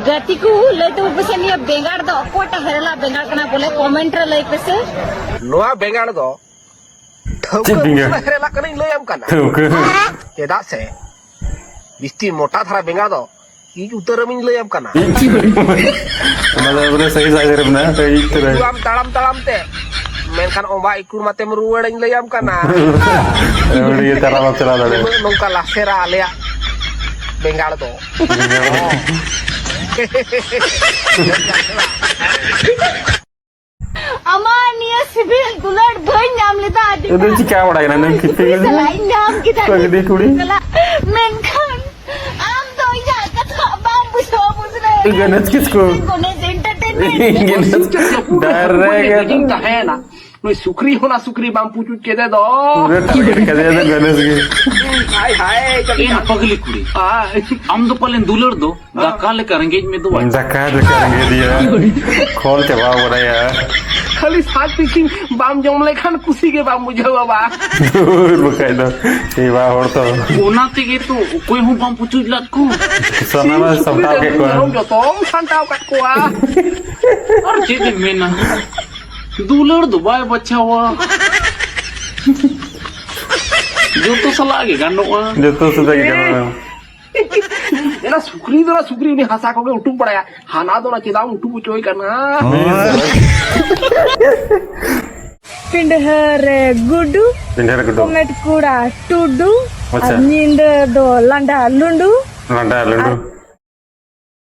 गति को लेते ऊपर निया बेंगाड़ दो कोटा हेरला बेंगाड़ कना बोले कमेंट रे लई पे से नोआ बेंगाड़ दो ठौका हेरला कना लई आम कना चेदा से बिस्ती मोटा थारा बेंगाड़ दो ई उतरमिन लई आम कना मतलब सही साइज रे बना तो ई तरह आम ताड़म ते मेनखान ओबा इकुर मातेम रुवाड़ाኝ लई आम कना ये तरह मत चला दे नोंका लासेरा आलेया बेंगाड़ दो अमानिया सिविल दुलट भई नाम लेता आदि तो जी क्या बड़ा है ना कितने सलाई नाम की था पगड़ी कुड़ी मेनखान आम तो या कथा बाबू सो पूछ गणेश किसको गणेश एंटरटेनमेंट डर रहेगा जिंदा है ना नुई सुक्री होना सुक्री बाम पूछुट के दे दो पूरे टारगेट कर दिया था गणेश की हाय हाय ए ना पगली कुड़ी हम तो पहले दुलर दो धक्का ले करेंगे में तो धक्का करेंगे दिया खोल के भाव बड़ा यार खाली साथ पिकिंग बाम जमले खान कुसी के बाम मुझे बाबा बकायदा ये बात और तो ओना ते के तो कोई हूं बम पूछू लटको सोना में सबटा के हम जो तुम संताव कट को और जे में ना दुलर दुबई बच्चा हुआ जो तो सलाह के गानो जो तो सुधा के गानो एना सुक्री ने हंसा को उठू पड़ाया हाना दो ना चिदा उठू पुचोई करना पिंडहर गुडू कमेट कुड़ा टुडू नींद दो लंडा लुंडू